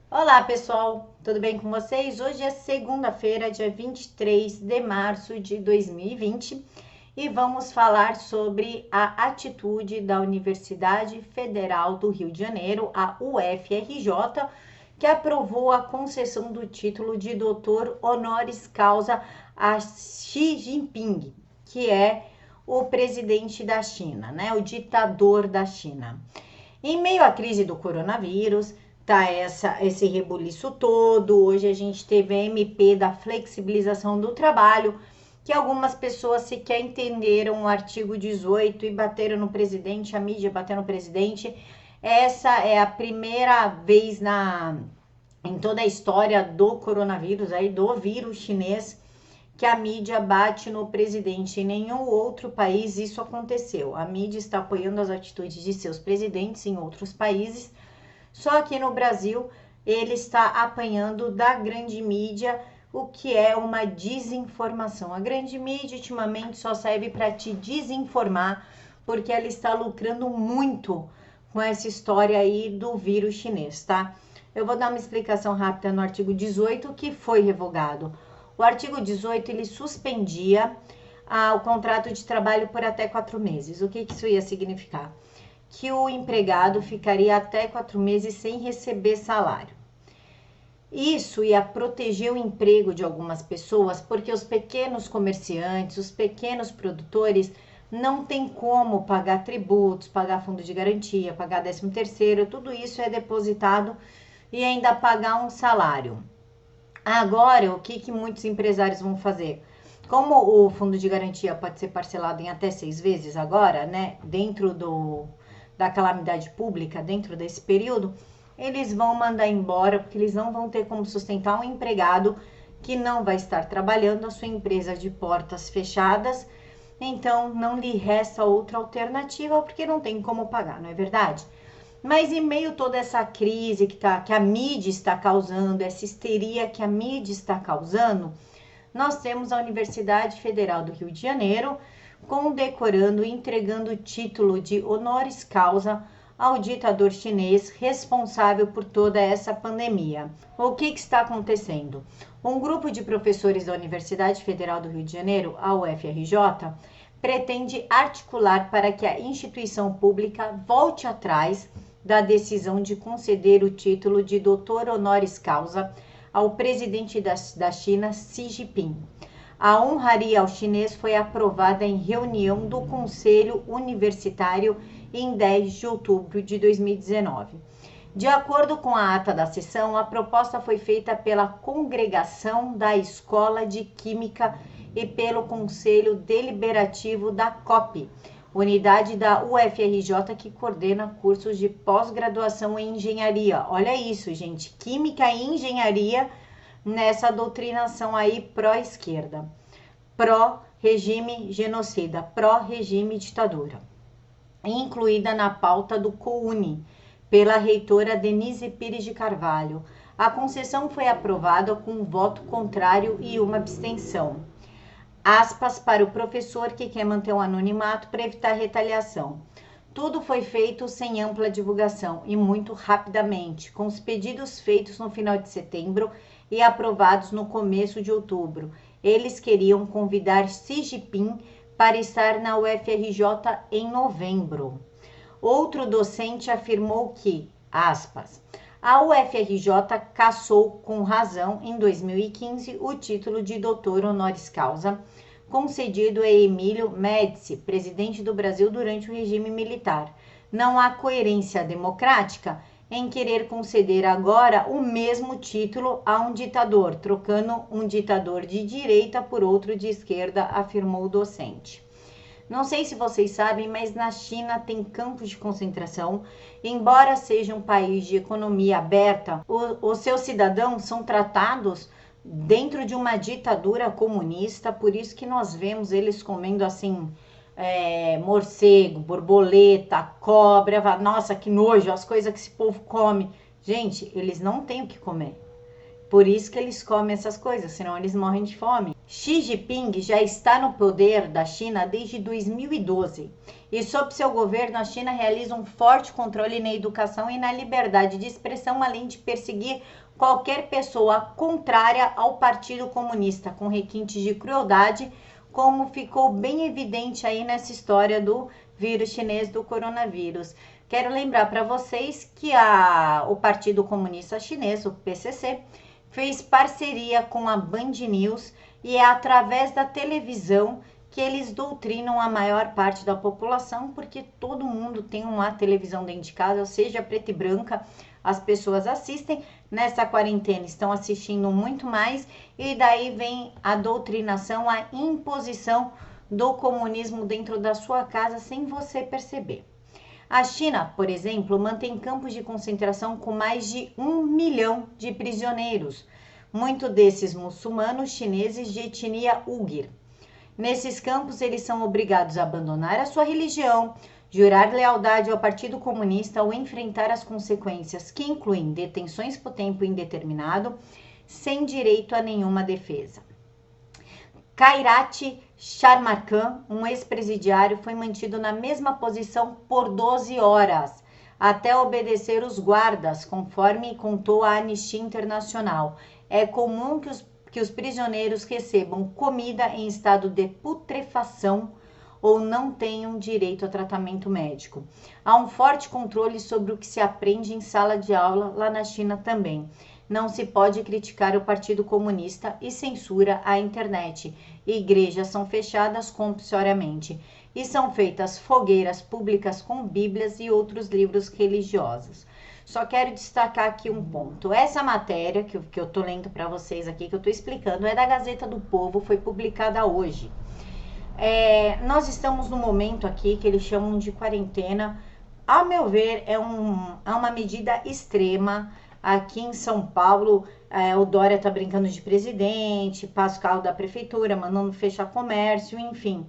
Olá pessoal, tudo bem com vocês? Hoje é segunda-feira, dia 23 de março de 2020 e vamos falar sobre a atitude da Universidade Federal do Rio de Janeiro, a UFRJ, que aprovou a concessão do título de doutor honoris causa a Xi Jinping, que é o presidente da China, né? O ditador da China. Em meio à crise do coronavírus, tá esse rebuliço todo. Hoje a gente teve a MP da flexibilização do trabalho, que algumas pessoas sequer entenderam o artigo 18 e bateram no presidente, a mídia bateu no presidente. Essa é a primeira vez em toda a história do coronavírus, aí, do vírus chinês, que a mídia bate no presidente. Em nenhum outro país isso aconteceu. A mídia está apoiando as atitudes de seus presidentes em outros países. Só que no Brasil ele está apanhando da grande mídia, o que é uma desinformação. A grande mídia ultimamente só serve para te desinformar, porque ela está lucrando muito com essa história aí do vírus chinês, tá? Eu vou dar uma explicação rápida no artigo 18 que foi revogado. O artigo 18 ele suspendia o contrato de trabalho por até 4 meses. O que isso ia significar? Que o empregado ficaria até 4 meses sem receber salário. Isso ia proteger o emprego de algumas pessoas, porque os pequenos comerciantes, os pequenos produtores não tem como pagar tributos, pagar fundo de garantia, pagar 13º, tudo isso é depositado e ainda pagar um salário. Agora, o que muitos empresários vão fazer? Como o fundo de garantia pode ser parcelado em até 6 vezes agora, né, dentro da calamidade pública, dentro desse período, eles vão mandar embora, porque eles não vão ter como sustentar um empregado que não vai estar trabalhando, a sua empresa de portas fechadas, então não lhe resta outra alternativa, porque não tem como pagar, não é verdade? Mas em meio a toda essa crise que a mídia está causando, essa histeria que a mídia está causando, nós temos a Universidade Federal do Rio de Janeiro condecorando e entregando o título de honoris causa ao ditador chinês responsável por toda essa pandemia. O que está acontecendo? Um grupo de professores da Universidade Federal do Rio de Janeiro, a UFRJ, pretende articular para que a instituição pública volte atrás da decisão de conceder o título de doutor honoris causa ao presidente da China, Xi Jinping. A honraria ao chinês foi aprovada em reunião do Conselho Universitário em 10 de outubro de 2019. De acordo com a ata da sessão, a proposta foi feita pela congregação da Escola de Química e pelo Conselho Deliberativo da COP, unidade da UFRJ que coordena cursos de pós-graduação em engenharia. Olha isso, gente, química e engenharia nessa doutrinação aí pró-esquerda, pró-regime genocida, pró-regime ditadura, incluída na pauta do COUNE, pela reitora Denise Pires de Carvalho. A concessão foi aprovada com um voto contrário e uma abstenção. Aspas para o professor que quer manter o anonimato para evitar retaliação. Tudo foi feito sem ampla divulgação e muito rapidamente, com os pedidos feitos no final de setembro e aprovados no começo de outubro. Eles queriam convidar Xi Jinping para estar na UFRJ em novembro. Outro docente afirmou que, aspas, a UFRJ cassou com razão em 2015 o título de doutor honoris causa concedido a Emílio Médici, presidente do Brasil durante o regime militar. Não há coerência democrática em querer conceder agora o mesmo título a um ditador, trocando um ditador de direita por outro de esquerda, afirmou o docente. Não sei se vocês sabem, mas na China tem campos de concentração. Embora seja um país de economia aberta, os seus cidadãos são tratados dentro de uma ditadura comunista, por isso que nós vemos eles comendo assim, morcego, borboleta, cobra, nossa, que nojo, as coisas que esse povo come. Gente, eles não têm o que comer. Por isso que eles comem essas coisas, senão eles morrem de fome. Xi Jinping já está no poder da China desde 2012 e, sob seu governo, a China realiza um forte controle na educação e na liberdade de expressão, além de perseguir qualquer pessoa contrária ao Partido Comunista, com requintes de crueldade, como ficou bem evidente aí nessa história do vírus chinês, do coronavírus. Quero lembrar para vocês que o Partido Comunista Chinês, o PCC, fez parceria com a Band News e é através da televisão que eles doutrinam a maior parte da população, porque todo mundo tem uma televisão dentro de casa, seja preta e branca, as pessoas assistem. Nessa quarentena estão assistindo muito mais e daí vem a doutrinação, a imposição do comunismo dentro da sua casa sem você perceber. A China, por exemplo, mantém campos de concentração com mais de 1 milhão de prisioneiros, muitos desses muçulmanos chineses de etnia Uighur. Nesses campos, eles são obrigados a abandonar a sua religião, jurar lealdade ao Partido Comunista ou enfrentar as consequências, que incluem detenções por tempo indeterminado, sem direito a nenhuma defesa. Khairat Sharmakhan, um ex-presidiário, foi mantido na mesma posição por 12 horas, até obedecer os guardas, conforme contou a Anistia Internacional. É comum que os prisioneiros recebam comida em estado de putrefação ou não tenham direito a tratamento médico. Há um forte controle sobre o que se aprende em sala de aula lá na China também. Não se pode criticar o Partido Comunista e censura a internet. Igrejas são fechadas compulsoriamente e são feitas fogueiras públicas com bíblias e outros livros religiosos. Só quero destacar aqui um ponto. Essa matéria que eu estou lendo para vocês aqui, que eu estou explicando, é da Gazeta do Povo, foi publicada hoje. Nós estamos no momento aqui que eles chamam de quarentena. Ao meu ver, é uma medida extrema. Aqui em São Paulo, o Dória está brincando de presidente, passa o carro da prefeitura, mandando fechar comércio, enfim.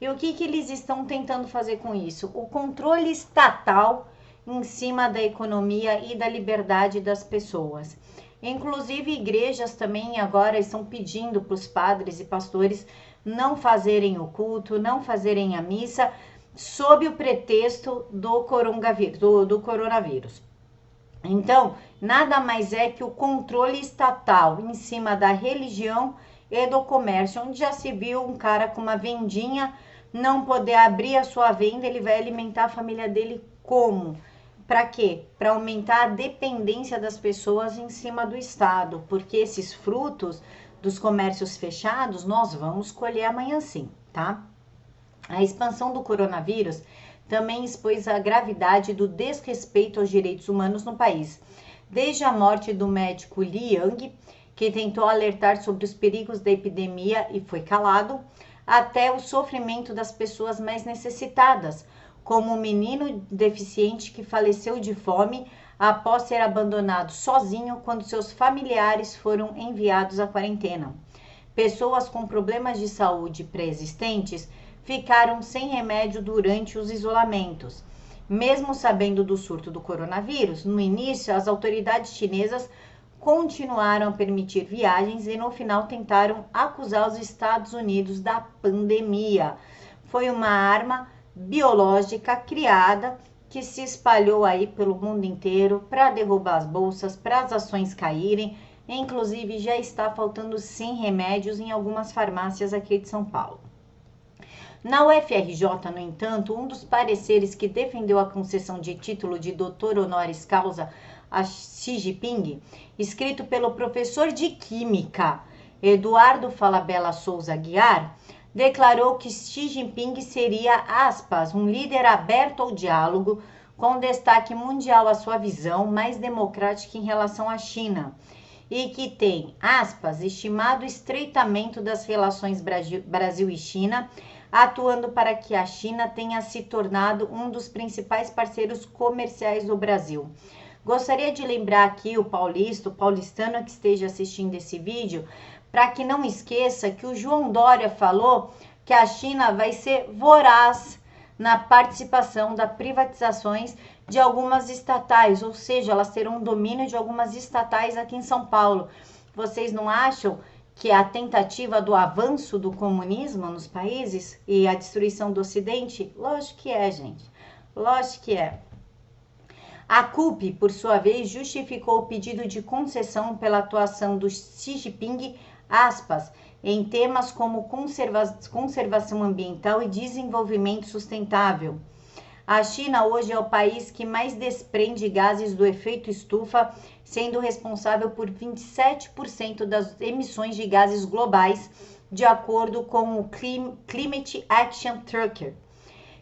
E o que eles estão tentando fazer com isso? O controle estatal em cima da economia e da liberdade das pessoas. Inclusive, igrejas também agora estão pedindo para os padres e pastores não fazerem o culto, não fazerem a missa, sob o pretexto do coronavírus. Então, nada mais é que o controle estatal em cima da religião e do comércio, onde já se viu um cara com uma vendinha não poder abrir a sua venda, ele vai alimentar a família dele como? Para quê? Para aumentar a dependência das pessoas em cima do Estado, porque esses frutos dos comércios fechados nós vamos colher amanhã sim, tá? A expansão do coronavírus também expôs a gravidade do desrespeito aos direitos humanos no país. Desde a morte do médico Li Yang, que tentou alertar sobre os perigos da epidemia e foi calado, até o sofrimento das pessoas mais necessitadas, como o menino deficiente que faleceu de fome após ser abandonado sozinho quando seus familiares foram enviados à quarentena. Pessoas com problemas de saúde pré-existentes ficaram sem remédio durante os isolamentos. Mesmo sabendo do surto do coronavírus, no início as autoridades chinesas continuaram a permitir viagens e no final tentaram acusar os Estados Unidos da pandemia. Foi uma arma biológica criada que se espalhou aí pelo mundo inteiro para derrubar as bolsas, para as ações caírem. Inclusive já está faltando sim remédios em algumas farmácias aqui de São Paulo. Na UFRJ, no entanto, um dos pareceres que defendeu a concessão de título de doutor honoris causa a Xi Jinping, escrito pelo professor de Química Eduardo Falabella Souza Aguiar, declarou que Xi Jinping seria, aspas, um líder aberto ao diálogo, com destaque mundial à sua visão mais democrática em relação à China, e que tem, aspas, estimado o estreitamento das relações Brasil e China, atuando para que a China tenha se tornado um dos principais parceiros comerciais do Brasil. Gostaria de lembrar aqui o paulistano que esteja assistindo esse vídeo, para que não esqueça que o João Dória falou que a China vai ser voraz na participação das privatizações de algumas estatais, ou seja, elas terão domínio de algumas estatais aqui em São Paulo. Vocês não acham que é a tentativa do avanço do comunismo nos países e a destruição do Ocidente? Lógico que é, gente. Lógico que é. A CUP, por sua vez, justificou o pedido de concessão pela atuação do Xi Jinping, aspas, em temas como conservação ambiental e desenvolvimento sustentável. A China hoje é o país que mais desprende gases do efeito estufa, sendo responsável por 27% das emissões de gases globais, de acordo com o Climate Action Tracker,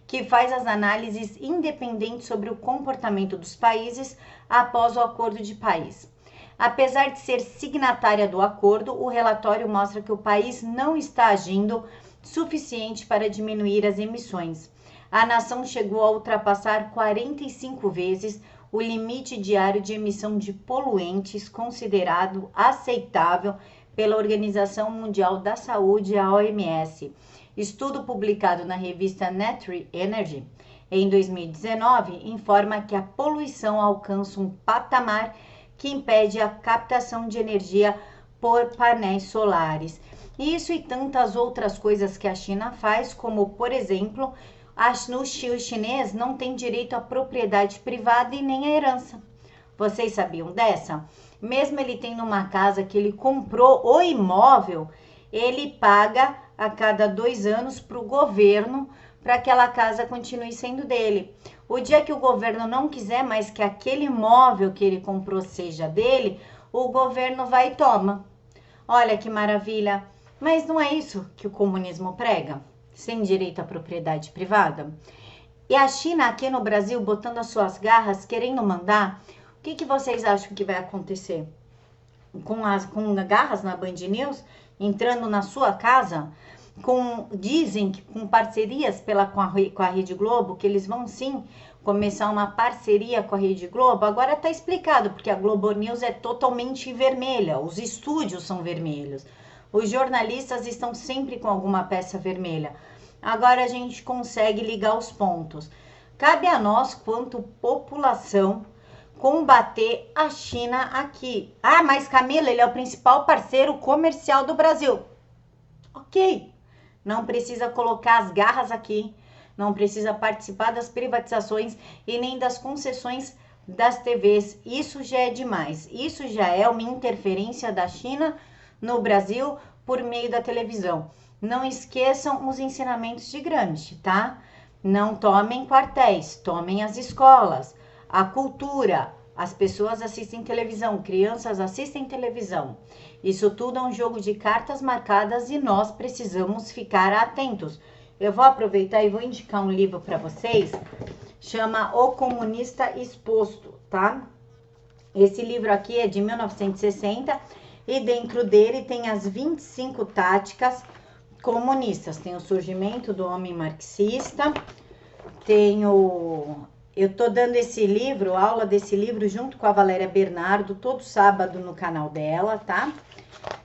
que faz as análises independentes sobre o comportamento dos países após o Acordo de Paris. Apesar de ser signatária do acordo, o relatório mostra que o país não está agindo suficiente para diminuir as emissões. A nação chegou a ultrapassar 45 vezes o limite diário de emissão de poluentes considerado aceitável pela Organização Mundial da Saúde, a OMS. Estudo publicado na revista Nature Energy em 2019 informa que a poluição alcança um patamar que impede a captação de energia por painéis solares. Isso e tantas outras coisas que a China faz, como, por exemplo, o chinês não tem direito à propriedade privada e nem à herança. Vocês sabiam dessa? Mesmo ele tendo uma casa que ele comprou, o imóvel, ele paga a cada 2 anos para o governo para que aquela casa continue sendo dele. O dia que o governo não quiser mais que aquele imóvel que ele comprou seja dele, o governo vai e toma. Olha que maravilha! Mas não é isso que o comunismo prega? Sem direito à propriedade privada? E a China aqui no Brasil botando as suas garras, querendo mandar, o que vocês acham que vai acontecer? Com garras na Band News, entrando na sua casa, dizem que com parcerias com a Rede Globo, que eles vão sim começar uma parceria com a Rede Globo. Agora tá explicado, porque a Globo News é totalmente vermelha, os estúdios são vermelhos. Os jornalistas estão sempre com alguma peça vermelha. Agora a gente consegue ligar os pontos. Cabe a nós, quanto população, combater a China aqui. Ah, mas Camila, ele é o principal parceiro comercial do Brasil. Ok, não precisa colocar as garras aqui, não precisa participar das privatizações e nem das concessões das TVs. Isso já é demais. Isso já é uma interferência da China no Brasil por meio da televisão. Não esqueçam os ensinamentos de Gramsci, tá? Não tomem quartéis, tomem as escolas, a cultura. As pessoas assistem televisão, crianças assistem televisão. Isso tudo é um jogo de cartas marcadas e nós precisamos ficar atentos. Eu vou aproveitar e vou indicar um livro para vocês, chama O Comunista Exposto, tá? Esse livro aqui é de 1960 e dentro dele tem as 25 táticas comunistas. Tem o surgimento do homem marxista, eu tô dando esse livro, aula desse livro junto com a Valéria Bernardo, todo sábado no canal dela, tá?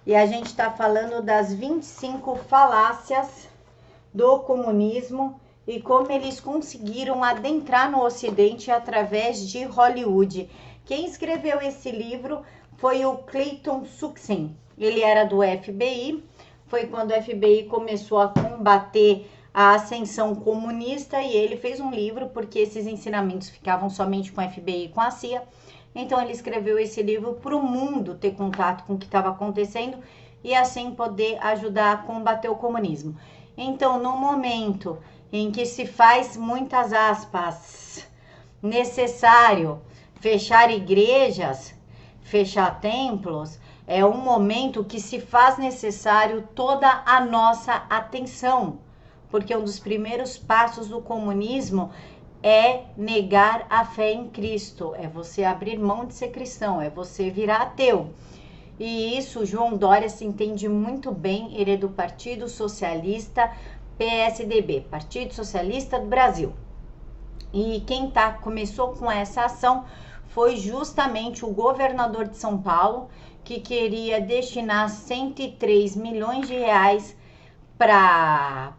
E a gente tá falando das 25 falácias do comunismo e como eles conseguiram adentrar no Ocidente através de Hollywood. Quem escreveu esse livro foi o Clayton Suxin. Ele era do FBI, foi quando o FBI começou a combater a ascensão comunista e ele fez um livro porque esses ensinamentos ficavam somente com o FBI e com a CIA. Então ele escreveu esse livro para o mundo ter contato com o que estava acontecendo e assim poder ajudar a combater o comunismo. Então, no momento em que se faz, muitas aspas, necessário fechar igrejas, fechar templos, é um momento que se faz necessário toda a nossa atenção, porque um dos primeiros passos do comunismo é negar a fé em Cristo, é você abrir mão de ser cristão, é você virar ateu. E isso João Dória se entende muito bem, ele é do Partido Socialista PSDB, Partido Socialista do Brasil. E quem começou com essa ação foi justamente o governador de São Paulo, que queria destinar 103 milhões de reais para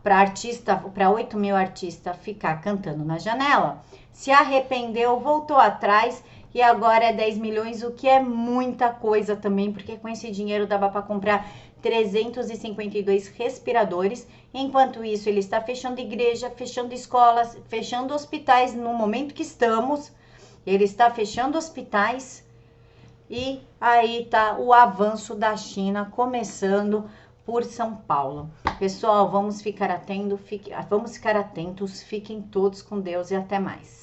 8 mil artistas ficar cantando na janela. Se arrependeu, voltou atrás e agora é 10 milhões, o que é muita coisa também, porque com esse dinheiro dava para comprar 352 respiradores. Enquanto isso, ele está fechando igreja, fechando escolas, fechando hospitais no momento que estamos. Ele está fechando hospitais e aí tá o avanço da China começando por São Paulo. Pessoal, vamos ficar atentos, fiquem todos com Deus e até mais.